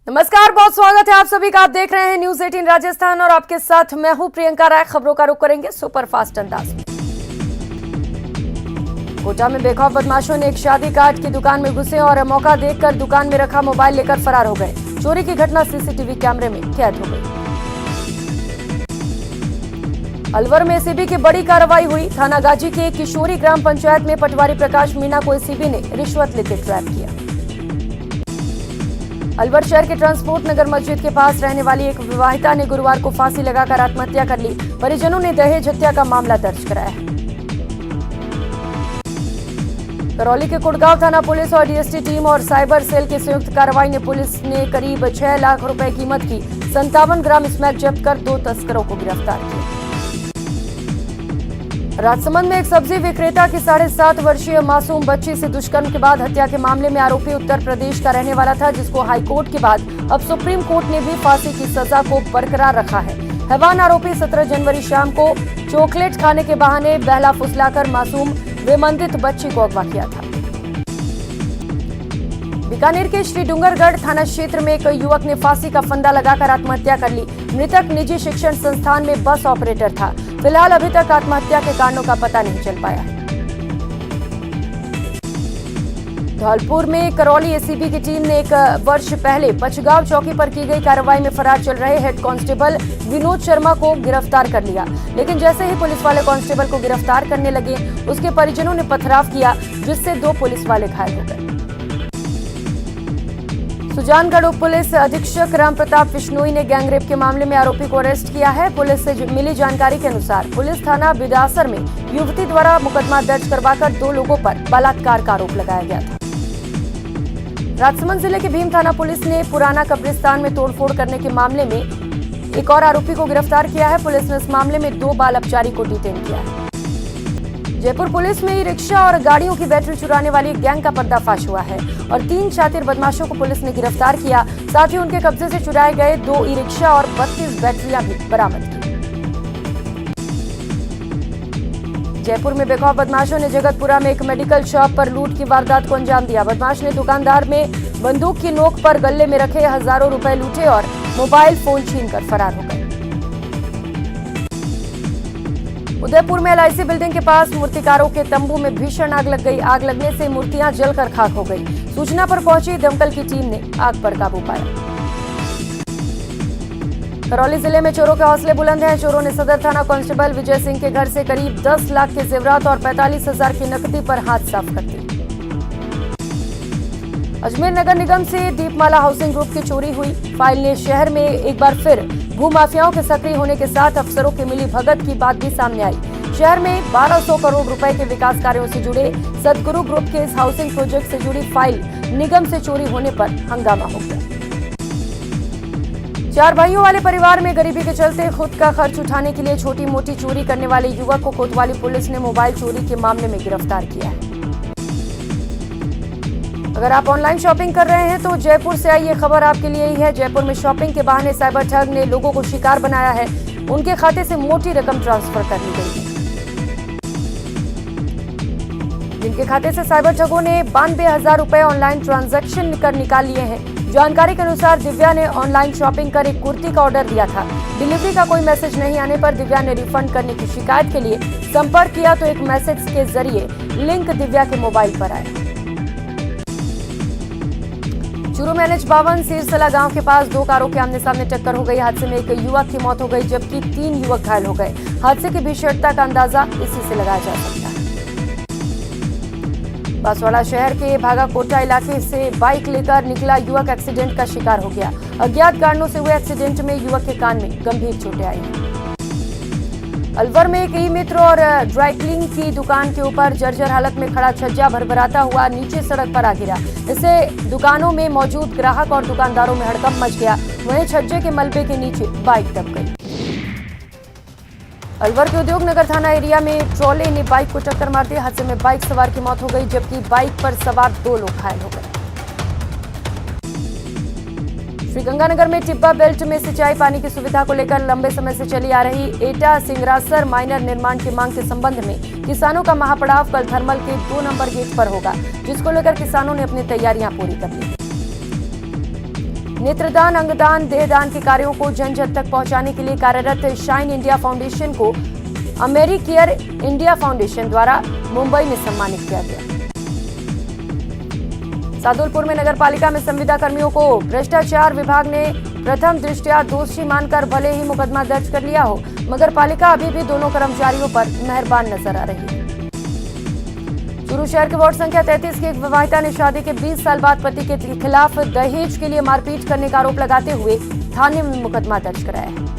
नमस्कार, बहुत स्वागत है आप सभी का। आप देख रहे हैं न्यूज 18 राजस्थान और आपके साथ मैं हूं प्रियंका राय। खबरों का रुख करेंगे सुपरफास्ट अंदाज में। कोटा में बेखौफ बदमाशों ने एक शादी कार्ड की दुकान में घुसे और मौका देखकर दुकान में रखा मोबाइल लेकर फरार हो गए। चोरी की घटना सीसीटीवी कैमरे में कैद हो गई। अलवर में एसीबी की बड़ी कार्रवाई हुई। थाना गाजी के किशोरी ग्राम पंचायत में पटवारी प्रकाश मीणा को एसीबी ने रिश्वत लेते ट्रैप किया। अलवर शहर के ट्रांसपोर्ट नगर मस्जिद के पास रहने वाली एक विवाहिता ने गुरुवार को फांसी लगाकर आत्महत्या कर ली। परिजनों ने दहेज हत्या का मामला दर्ज कराया है। करौली के कुड़गांव थाना पुलिस और डीएसटी टीम और साइबर सेल की संयुक्त कार्रवाई ने पुलिस ने करीब 6 लाख रुपए कीमत की 57 ग्राम स्मैक जब्त कर 2 तस्करों को गिरफ्तार किया। राजसमंद में एक सब्जी विक्रेता की 7.5 वर्षीय मासूम बच्ची से दुष्कर्म के बाद हत्या के मामले में आरोपी उत्तर प्रदेश का रहने वाला था, जिसको हाईकोर्ट के बाद अब सुप्रीम कोर्ट ने भी फांसी की सजा को बरकरार रखा है। हैवान आरोपी 17 जनवरी शाम को चॉकलेट खाने के बहाने बहला फुसलाकर मासूम विमंदित बच्ची को अगवा किया था। बीकानेर के श्री डूंगरगढ़ थाना क्षेत्र में एक युवक ने फांसी का फंदा लगाकर आत्महत्या कर ली। मृतक निजी शिक्षण संस्थान में बस ऑपरेटर था। फिलहाल अभी तक आत्महत्या के कारणों का पता नहीं चल पाया। धौलपुर में करौली एसीबी की टीम ने 1 वर्ष पहले पचगांव चौकी पर की गई कार्रवाई में फरार चल रहे हेड कांस्टेबल विनोद शर्मा को गिरफ्तार कर लिया। लेकिन जैसे ही पुलिस वाले कांस्टेबल को गिरफ्तार करने लगे, उसके परिजनों ने पथराव किया, जिससे 2 पुलिस वाले घायल हो गए। सुजानगढ़ उप पुलिस अधीक्षक राम प्रताप बिश्नोई ने गैंगरेप के मामले में आरोपी को अरेस्ट किया है। पुलिस से मिली जानकारी के अनुसार पुलिस थाना बिदासर में युवती द्वारा मुकदमा दर्ज करवाकर 2 लोगों पर बलात्कार का आरोप लगाया गया था। राजसमंद जिले के भीम थाना पुलिस ने पुराना कब्रिस्तान में तोड़फोड़ करने के मामले में एक और आरोपी को गिरफ्तार किया है। पुलिस ने इस मामले में 2 बाल अपचारी को डिटेन किया है। जयपुर पुलिस में ई रिक्शा और गाड़ियों की बैटरी चुराने वाली गैंग का पर्दाफाश हुआ है और 3 शातिर बदमाशों को पुलिस ने गिरफ्तार किया। साथ ही उनके कब्जे से चुराए गए 2 ई रिक्शा और 32 बैटरियां भी बरामद की। जयपुर में बेखौफ बदमाशों ने जगतपुरा में एक मेडिकल शॉप पर लूट की वारदात को अंजाम दिया। बदमाश ने दुकानदार में बंदूक की नोक पर गले में रखे हजारों रुपए लूटे और मोबाइल फोन छीनकर फरार हो गए। उदयपुर में एलआईसी बिल्डिंग के पास मूर्तिकारों के तंबू में भीषण आग लग गई। आग लगने से मूर्तियां जलकर खाक हो गई। सूचना पर पहुंची दमकल की टीम ने आग पर काबू पाया। करौली जिले में चोरों के हौसले बुलंद हैं। चोरों ने सदर थाना कांस्टेबल विजय सिंह के घर से करीब 10 लाख के जेवरात और 45,000 की नकदी पर हाथ साफ कर दी। अजमेर नगर निगम से दीपमाला हाउसिंग ग्रुप की चोरी हुई। फाइल ने शहर में एक बार फिर भूमाफियाओं के सक्रिय होने के साथ अफसरों की मिली भगत की बात भी सामने आई। शहर में 1200 करोड़ रुपए के विकास कार्यों से जुड़े सदगुरु ग्रुप के इस हाउसिंग प्रोजेक्ट से जुड़ी फाइल निगम से चोरी होने पर हंगामा हो गया। 4 भाइयों वाले परिवार में गरीबी के चलते खुद का खर्च उठाने के लिए छोटी मोटी चोरी करने वाले युवक को कोतवाली पुलिस ने मोबाइल चोरी के मामले में गिरफ्तार किया है। अगर आप ऑनलाइन शॉपिंग कर रहे हैं तो जयपुर से आई ये खबर आपके लिए ही है। जयपुर में शॉपिंग के बहाने साइबर ठग ने लोगों को शिकार बनाया है। उनके खाते से मोटी रकम ट्रांसफर कर ली गई है। जिनके खाते से साइबर ठगों ने 92,000 रुपए ऑनलाइन ट्रांजैक्शन कर निकाल लिए हैं। जानकारी के अनुसार दिव्या ने ऑनलाइन शॉपिंग कर एक कुर्ती का ऑर्डर दिया था। डिलीवरी का कोई मैसेज नहीं आने पर दिव्या ने रिफंड करने की शिकायत के लिए संपर्क किया तो एक मैसेज के जरिए लिंक दिव्या के मोबाइल पर आया। चूरू में NH52 सिरसला गांव के पास 2 कारों के आमने सामने टक्कर हो गई। हादसे में एक युवक की मौत हो गई जबकि 3 युवक घायल हो गए। हादसे की भीषणता का अंदाजा इसी से लगाया जा सकता है। बांसवाड़ा शहर के भागाकोटा इलाके से बाइक लेकर निकला युवक एक्सीडेंट का शिकार हो गया। अज्ञात कारणों से हुए एक्सीडेंट में युवक के कान में गंभीर चोटें आई। अलवर में एक ई मित्र और ड्राईक्लीन की दुकान के ऊपर जर्जर हालत में खड़ा छज्जा भरभराता हुआ नीचे सड़क पर आ गिरा। इससे दुकानों में मौजूद ग्राहक और दुकानदारों में हड़कंप मच गया। वहीं छज्जे के मलबे के नीचे बाइक दब गई। अलवर के उद्योग नगर थाना एरिया में ट्रॉले ने बाइक को टक्कर मार दी। हादसे में बाइक सवार की मौत हो गई जबकि बाइक पर सवार 2 लोग घायल हो गए। श्रीगंगानगर में टिब्बा बेल्ट में सिंचाई पानी की सुविधा को लेकर लंबे समय से चली आ रही एटा सिंगरासर माइनर निर्माण की मांग के संबंध में किसानों का महापड़ाव कल थर्मल के 2 नंबर गेट पर होगा, जिसको लेकर किसानों ने अपनी तैयारियां पूरी कर ली। नेत्रदान, अंगदान, देहदान के कार्यों को जन जन तक पहुंचाने के लिए कार्यरत शाइन इंडिया फाउंडेशन को अमेरिकेयर इंडिया फाउंडेशन द्वारा मुंबई में सम्मानित किया गया। सादुलपुर में नगर पालिका में संविदा कर्मियों को भ्रष्टाचार विभाग ने प्रथम दृष्टया दोषी मानकर भले ही मुकदमा दर्ज कर लिया हो, मगर पालिका अभी भी दोनों कर्मचारियों पर मेहरबान नजर आ रही है। चूरू शहर के वार्ड संख्या 33 की एक विवाहिता ने शादी के 20 साल बाद पति के खिलाफ दहेज के लिए मारपीट करने का आरोप लगाते हुए थाने में मुकदमा दर्ज कराया है।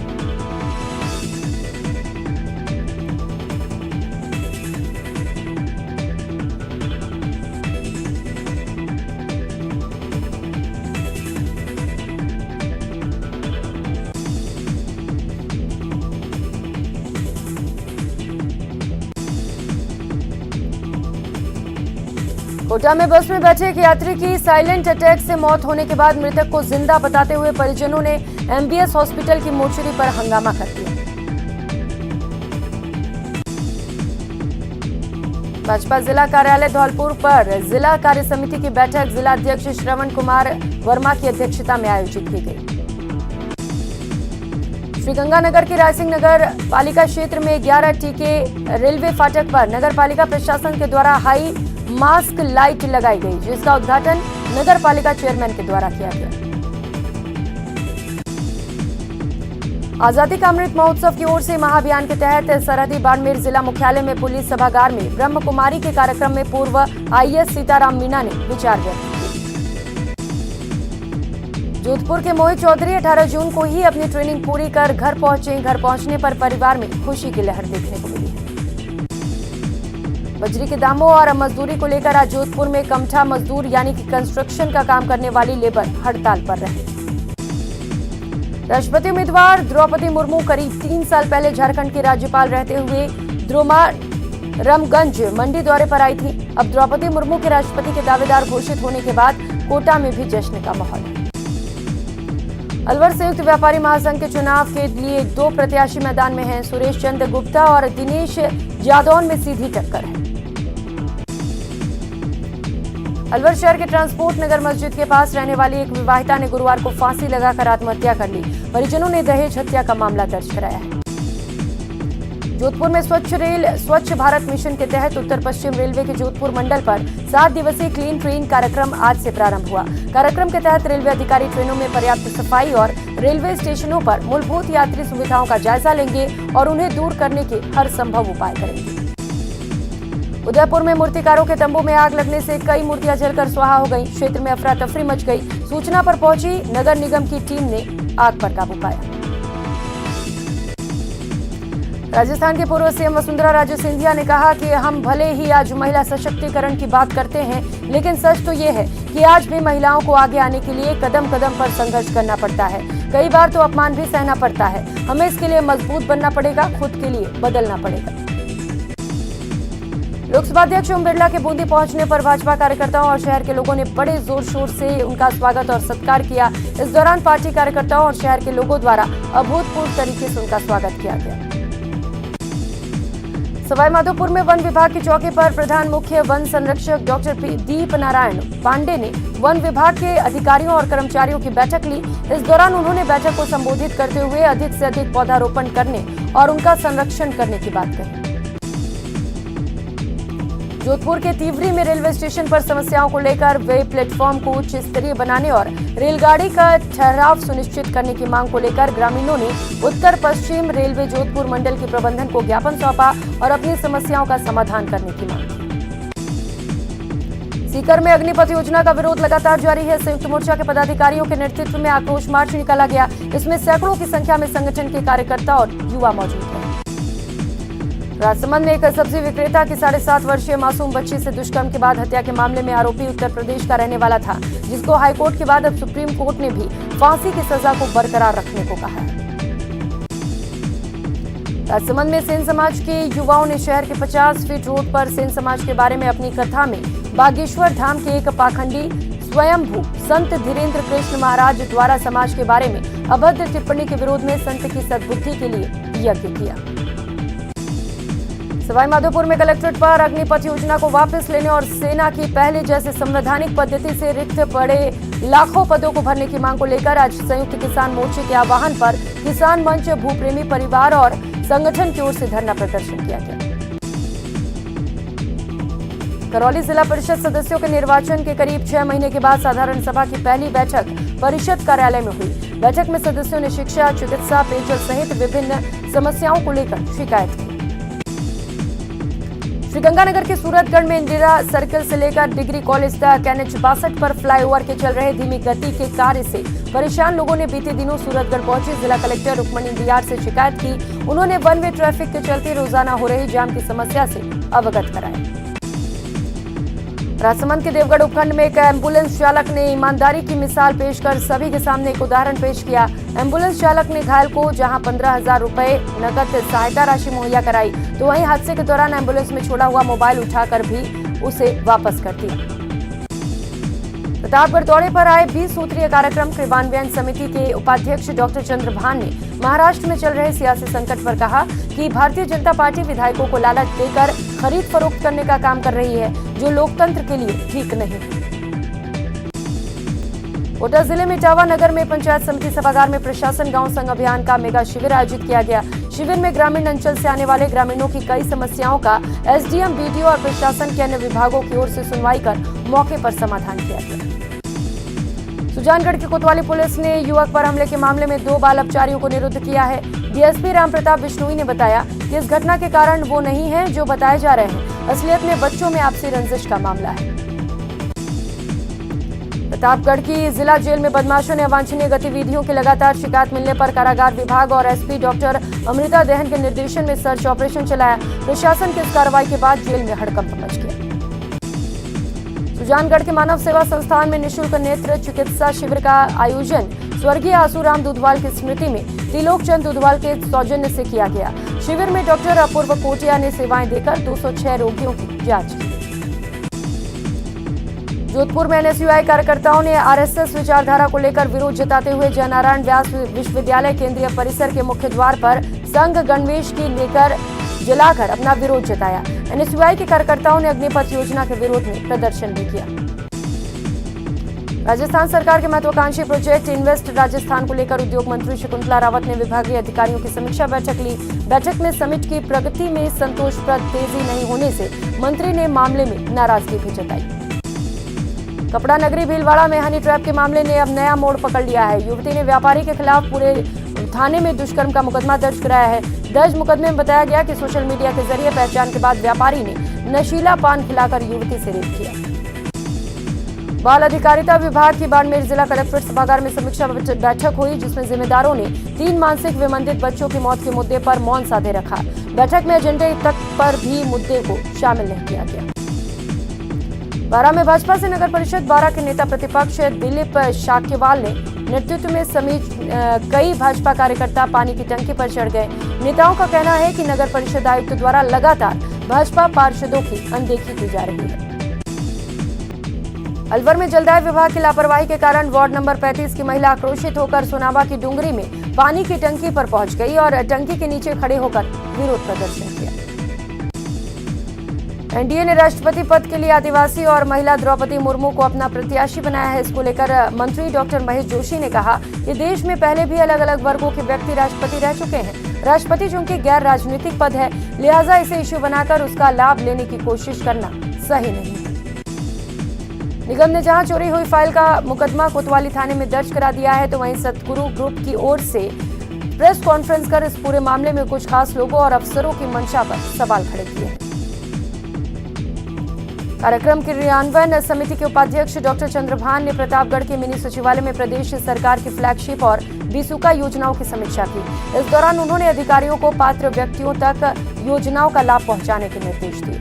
कोटा में बस में बैठे एक यात्री की साइलेंट अटैक से मौत होने के बाद मृतक को जिंदा बताते हुए परिजनों ने एमबीएस हॉस्पिटल की मोर्चरी पर हंगामा कर दिया। भाजपा जिला कार्यालय धौलपुर पर जिला कार्य समिति की बैठक जिला अध्यक्ष श्रवण कुमार वर्मा की अध्यक्षता में आयोजित की गई। श्रीगंगानगर के रायसिंह नगर पालिका क्षेत्र में 11 टीके रेलवे फाटक पर नगर पालिका प्रशासन के द्वारा हाई मास्क लाइट लगाई गई, जिसका उद्घाटन नगर पालिका चेयरमैन के द्वारा किया गया। आजादी का अमृत महोत्सव की ओर से महाअभियान के तहत सरहदी बाड़मेर जिला मुख्यालय में पुलिस सभागार में ब्रह्म कुमारी के कार्यक्रम में पूर्व आईएएस सीताराम मीणा ने विचार व्यक्त किए। जोधपुर के मोहित चौधरी 18 जून को ही अपनी ट्रेनिंग पूरी कर घर पहुंचे। घर पहुंचने पर परिवार में खुशी की लहर देखने को मिली है। बजरी के दामों और मजदूरी को लेकर आज जोधपुर में कमठा मजदूर यानी कि कंस्ट्रक्शन का काम करने वाली लेबर हड़ताल पर रहे। राष्ट्रपति उम्मीदवार द्रौपदी मुर्मू करीब 3 साल पहले झारखंड के राज्यपाल रहते हुए द्रोमारमगंज मंडी दौरे पर आई थी। अब द्रौपदी मुर्मू के राष्ट्रपति के दावेदार घोषित होने के बाद कोटा में भी जश्न का माहौल है। अलवर संयुक्त व्यापारी महासंघ के चुनाव के लिए 2 प्रत्याशी मैदान में हैं। सुरेश चंद्र गुप्ता और दिनेश जादौन में सीधी टक्कर है। अलवर शहर के ट्रांसपोर्ट नगर मस्जिद के पास रहने वाली एक विवाहिता ने गुरुवार को फांसी लगाकर आत्महत्या कर ली। परिजनों ने दहेज हत्या का मामला दर्ज कराया है। जोधपुर में स्वच्छ भारत मिशन के तहत उत्तर पश्चिम रेलवे के जोधपुर मंडल पर 7 दिवसीय क्लीन ट्रेन कार्यक्रम आज से प्रारंभ हुआ। कार्यक्रम के तहत रेलवे अधिकारी ट्रेनों में पर्याप्त सफाई और रेलवे स्टेशनों पर मूलभूत यात्री सुविधाओं का जायजा लेंगे और उन्हें दूर करने के हर संभव उपाय करेंगे। उदयपुर में मूर्तिकारों के तंबू में आग लगने से कई मूर्तियां जलकर स्वाहा हो गईं। क्षेत्र में अफरा तफरी मच गई। सूचना पर पहुंची नगर निगम की टीम ने आग पर काबू पाया। राजस्थान के पूर्व सीएम वसुंधरा राजे सिंधिया ने कहा कि हम भले ही आज महिला सशक्तिकरण की बात करते हैं, लेकिन सच तो ये है कि आज भी महिलाओं को आगे आने के लिए कदम कदम पर संघर्ष करना पड़ता है। कई बार तो अपमान भी सहना पड़ता है। हमें इसके लिए मजबूत बनना पड़ेगा, खुद के लिए बदलना पड़ेगा। लोकसभा अध्यक्ष ओम बिरला के बूंदी पहुंचने पर भाजपा कार्यकर्ताओं और शहर के लोगों ने बड़े जोर शोर से उनका स्वागत और सत्कार किया। इस दौरान पार्टी कार्यकर्ताओं और शहर के लोगों द्वारा अभूतपूर्व तरीके से उनका स्वागत किया गया। सवाईमाधोपुर में वन विभाग की चौकी पर प्रधान मुख्य वन संरक्षक डॉक्टर दीप नारायण पांडे ने वन विभाग के अधिकारियों और कर्मचारियों की बैठक ली। इस दौरान उन्होंने बैठक को संबोधित करते हुए अधिक से अधिक पौधारोपण करने और उनका संरक्षण करने की बात कही। जोधपुर के तिवरी में रेलवे स्टेशन पर समस्याओं को लेकर वे प्लेटफॉर्म को उच्च स्तरीय बनाने और रेलगाड़ी का ठहराव सुनिश्चित करने की मांग को लेकर ग्रामीणों ने उत्तर पश्चिम रेलवे जोधपुर मंडल के प्रबंधन को ज्ञापन सौंपा और अपनी समस्याओं का समाधान करने की मांग की। सीकर में अग्निपथ योजना का विरोध लगातार जारी है। संयुक्त मोर्चा के पदाधिकारियों के नेतृत्व में आक्रोश मार्च निकाला गया। इसमें सैकड़ों की संख्या में संगठन के कार्यकर्ता और युवा मौजूद हैं। राजसमंद में एक सब्जी विक्रेता की 7.5 वर्षीय मासूम बच्ची से दुष्कर्म के बाद हत्या के मामले में आरोपी उत्तर प्रदेश का रहने वाला था, जिसको हाईकोर्ट के बाद अब सुप्रीम कोर्ट ने भी फांसी की सजा को बरकरार रखने को कहा है। राजसमंद में सेन समाज के युवाओं ने शहर के 50 फीट रोड पर सेन समाज के बारे में अपनी कथा में बागेश्वर धाम के एक पाखंडी स्वयंभू संत धीरेन्द्र कृष्ण महाराज द्वारा समाज के बारे में अभद्र टिप्पणी के विरोध में संत की सद्बुद्धि के लिए यज्ञ किया। सवाईमाधोपुर में कलेक्ट्रेट पर अग्निपथ योजना को वापस लेने और सेना की पहले जैसे संवैधानिक पद्धति से रिक्त पड़े लाखों पदों को भरने की मांग को लेकर आज संयुक्त किसान मोर्चे के आह्वान पर किसान मंच, भूप्रेमी परिवार और संगठन की ओर से धरना प्रदर्शन किया गया। करौली जिला परिषद सदस्यों के निर्वाचन के करीब 6 महीने के बाद साधारण सभा की पहली बैठक परिषद कार्यालय में हुई। बैठक में सदस्यों ने शिक्षा, चिकित्सा, पेयजल सहित विभिन्न समस्याओं को लेकर शिकायत की। श्रीगंगानगर के सूरतगढ़ में इंदिरा सर्किल से लेकर डिग्री कॉलेज तक NH 62 पर फ्लाईओवर के चल रहे धीमी गति के कार्य से परेशान लोगों ने बीते दिनों सूरतगढ़ पहुंचे जिला कलेक्टर रुक्मणी दियार से शिकायत की। उन्होंने वन वे ट्रैफिक के चलते रोजाना हो रही जाम की समस्या से अवगत कराया। राजसमंद के देवगढ़ उपखंड में एक एम्बुलेंस चालक ने ईमानदारी की मिसाल पेश कर सभी के सामने एक उदाहरण पेश किया। एम्बुलेंस चालक ने घायल को जहां 15,000 रुपए नकद सहायता राशि मुहैया कराई, तो वहीं हादसे के दौरान एम्बुलेंस में छोड़ा हुआ मोबाइल उठाकर भी उसे वापस कर दिया। प्रतापगढ़ दौरे पर आए 20 सूत्रीय कार्यक्रम क्रियान्वयन समिति के उपाध्यक्ष डॉक्टर चंद्रभान ने महाराष्ट्र में चल रहे सियासी संकट पर कहा कि भारतीय जनता पार्टी विधायकों को लालच देकर खरीद फरोख्त करने का काम कर रही है, जो लोकतंत्र के लिए ठीक नहीं। कोटा जिले में इटावा नगर में पंचायत समिति सभागार में प्रशासन गांव संग अभियान का मेगा शिविर आयोजित किया गया। शिविर में ग्रामीण अंचल से आने वाले ग्रामीणों की कई समस्याओं का SDM, BDO और प्रशासन के अन्य विभागों की ओर से सुनवाई कर मौके पर समाधान किया गया। सुजानगढ़ की कोतवाली पुलिस ने युवक पर हमले के मामले में 2 बाल अपचारियों को निरुद्ध किया है। DSP राम प्रताप बिश्नोई ने बताया कि इस घटना के कारण वो नहीं है जो बताए जा रहे हैं। असलियत में बच्चों में आपसी रंजिश का मामला है। प्रतापगढ़ की जिला जेल में बदमाशों ने अवांछनीय गतिविधियों की लगातार शिकायत मिलने पर कारागार विभाग और SP डॉक्टर अमृता दहन के निर्देशन में सर्च ऑपरेशन चलाया। प्रशासन की इस कार्रवाई के बाद जेल में हड़कंप मच गया। सुजानगढ़ के मानव सेवा संस्थान में निःशुल्क नेत्र चिकित्सा शिविर का आयोजन स्वर्गीय आसूराम दुधवाल की स्मृति में त्रिलोक चंद दुधवाल के सौजन्य से किया गया। शिविर में डॉक्टर अपूर्व कोटिया ने सेवाएं देकर 206 रोगियों की जांच की। जोधपुर में NSUI कार्यकर्ताओं ने RSS विचारधारा को लेकर विरोध जताते हुए जयनारायण व्यास विश्वविद्यालय केंद्रीय परिसर के मुख्य द्वार पर संघ गणवेश की लेकर जलाकर अपना विरोध जताया। NSUI के कार्यकर्ताओं ने अग्निपथ योजना के विरोध में प्रदर्शन भी किया। राजस्थान सरकार के महत्वाकांक्षी प्रोजेक्ट इन्वेस्ट राजस्थान को लेकर उद्योग मंत्री शकुंतला रावत ने विभागीय अधिकारियों की समीक्षा बैठक ली। बैठक में समिट की प्रगति में संतोषप्रद तेजी नहीं होने से मंत्री ने मामले में नाराजगी भी जताई। कपड़ा नगरी भीलवाड़ा में हनी ट्रैप के मामले ने अब नया मोड़ पकड़ लिया है। युवती ने व्यापारी के खिलाफ पूरे थाने में दुष्कर्म का मुकदमा दर्ज कराया है। दर्ज मुकदमे में बताया गया कि सोशल मीडिया के जरिए पहचान के बाद व्यापारी ने नशीला पान खिलाकर युवती से रेप किया। बाल अधिकारिता विभाग की बाड़मेर जिला कलेक्ट्रेट सभागार में समीक्षा बैठक हुई, जिसमें जिम्मेदारों ने 3 मानसिक विमंदित बच्चों की मौत के मुद्दे पर मौन साधे रखा। बैठक में एजेंडे तक पर भी मुद्दे को शामिल नहीं किया गया। बारां में भाजपा से नगर परिषद बारां के नेता प्रतिपक्ष दिलीप शाक्यवाल ने नेतृत्व में कई भाजपा कार्यकर्ता पानी की टंकी पर चढ़ गए। नेताओं का कहना है कि नगर परिषद आयुक्त द्वारा लगातार भाजपा पार्षदों की अनदेखी की जा रही है। अलवर में जलदाय विभाग की लापरवाही के कारण वार्ड नंबर 35 की महिला आक्रोशित होकर सोनाबा की डूंगरी में पानी की टंकी पर पहुंच गई और टंकी के नीचे खड़े होकर विरोध प्रदर्शन किया। NDA ने राष्ट्रपति पद के लिए आदिवासी और महिला द्रौपदी मुर्मू को अपना प्रत्याशी बनाया है। इसको लेकर मंत्री डॉक्टर महेश जोशी ने कहा कि देश में पहले भी अलग अलग वर्गों के व्यक्ति राष्ट्रपति रह चुके हैं। राष्ट्रपति चूंकि गैर राजनीतिक पद है, लिहाजा इसे इश्यू बनाकर उसका लाभ लेने की कोशिश करना सही नहीं है। निगम ने जहां चोरी हुई फाइल का मुकदमा कोतवाली थाने में दर्ज करा दिया है, तो वहीं सतगुरु ग्रुप की ओर से प्रेस कॉन्फ्रेंस कर इस पूरे मामले में कुछ खास लोगों और अफसरों की मंशा पर सवाल खड़े किए हैं। कार्यक्रम क्रियान्वयन समिति के उपाध्यक्ष डॉक्टर चंद्रभान ने प्रतापगढ़ के मिनी सचिवालय में प्रदेश सरकार की फ्लैगशिप और बीसूका योजनाओं की समीक्षा की। इस दौरान उन्होंने अधिकारियों को पात्र व्यक्तियों तक योजनाओं का लाभ पहुंचाने के निर्देश दिए।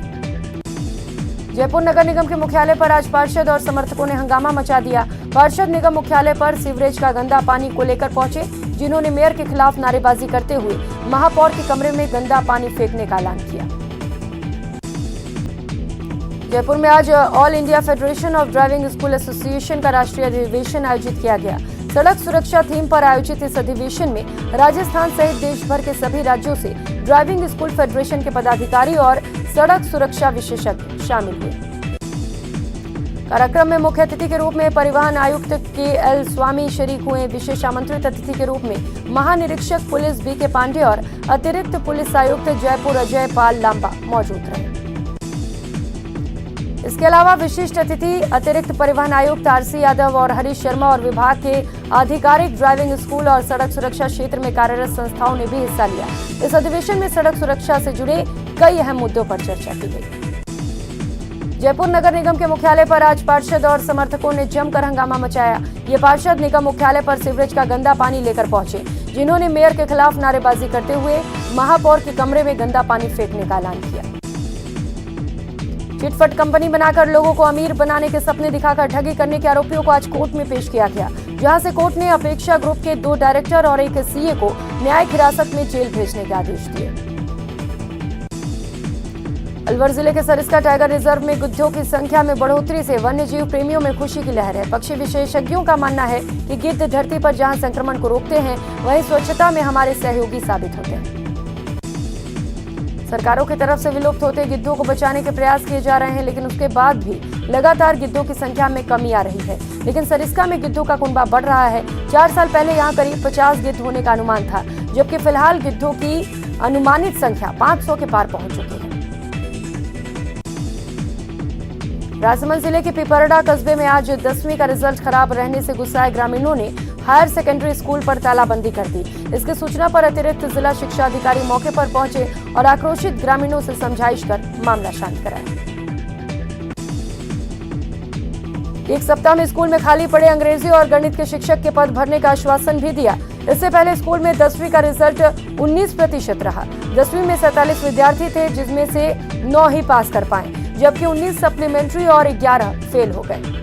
जयपुर नगर निगम के मुख्यालय पर आज पार्षद और समर्थकों ने हंगामा मचा दिया। पार्षद निगम मुख्यालय पर सीवरेज का गंदा पानी को लेकर पहुंचे, जिन्होंने मेयर के खिलाफ नारेबाजी करते हुए महापौर के कमरे में गंदा पानी फेंकने का ऐलान किया। जयपुर में आज all India federation of driving school association का राष्ट्रीय अधिवेशन आयोजित किया गया। सड़क सुरक्षा थीम पर आयोजित इस अधिवेशन में राजस्थान सहित देश भर के सभी राज्यों से ड्राइविंग स्कूल फेडरेशन के पदाधिकारी और सड़क सुरक्षा विशेषज्ञ शामिल हुए। कार्यक्रम में मुख्य अतिथि के रूप में परिवहन आयुक्त के.एल. स्वामी शरीक हुए। विशेष आमंत्रित अतिथि के रूप में महानिरीक्षक पुलिस बी.के. पांडे और अतिरिक्त पुलिस आयुक्त जयपुर अजय पाल लांबा मौजूद रहे। इसके अलावा विशिष्ट अतिथि अतिरिक्त परिवहन आयुक्त आर.सी. यादव और हरीश शर्मा और विभाग के आधिकारिक ड्राइविंग स्कूल और सड़क सुरक्षा क्षेत्र में कार्यरत संस्थाओं ने भी हिस्सा लिया। इस अधिवेशन में सड़क सुरक्षा से जुड़े कई अहम मुद्दों पर चर्चा की गई। जयपुर नगर निगम के मुख्यालय पर आज पार्षद और समर्थकों ने जमकर हंगामा मचाया। ये पार्षद निगम मुख्यालय पर सीवरेज का गंदा पानी लेकर पहुंचे, जिन्होंने मेयर के खिलाफ नारेबाजी करते हुए महापौर के कमरे में गंदा पानी फेंकने का ऐलान किया। चिटफंड कंपनी बनाकर लोगों को अमीर बनाने के सपने दिखाकर ठगी करने के आरोपियों को आज कोर्ट में पेश किया गया, जहां से कोर्ट ने अपेक्षा ग्रुप के 2 डायरेक्टर और एक सीए को न्यायिक हिरासत में जेल भेजने के आदेश दिए। अलवर जिले के सरिस्का टाइगर रिजर्व में गिद्धों की संख्या में बढ़ोतरी से वन्य जीव प्रेमियों में खुशी की लहर है। पक्षी विशेषज्ञों का मानना है कि गिद्ध धरती पर जहां संक्रमण को रोकते हैं, वहीं स्वच्छता में हमारे सहयोगी साबित होते हैं। सरकारों की तरफ से विलुप्त होते गिद्धों को बचाने के प्रयास किए जा रहे हैं, लेकिन उसके बाद भी लगातार गिद्धों की संख्या में कमी आ रही है। लेकिन सरिस्का में गिद्धों का कुनबा बढ़ रहा है। 4 साल पहले यहाँ करीब 50 गिद्ध होने का अनुमान था, जबकि फिलहाल गिद्धों की अनुमानित संख्या 500 के पार पहुंच चुकी है। राजसमंद जिले के पिपरडा कस्बे में आज 10वीं का रिजल्ट खराब रहने से गुस्साए ग्रामीणों ने हायर सेकेंडरी स्कूल पर तालाबंदी कर दी। इसकी सूचना पर अतिरिक्त जिला शिक्षा अधिकारी मौके पर पहुंचे और आक्रोशित ग्रामीणों से समझाइश कर मामला शांत कराया। एक सप्ताह में स्कूल में खाली पड़े अंग्रेजी और गणित के शिक्षक के पद भरने का आश्वासन भी दिया। इससे पहले स्कूल में 10वीं का रिजल्ट 19% रहा। 10वीं में 47 विद्यार्थी थे, जिसमें से 9 ही पास कर पाए, जबकि 19 सप्लीमेंट्री और 11 फेल हो गए।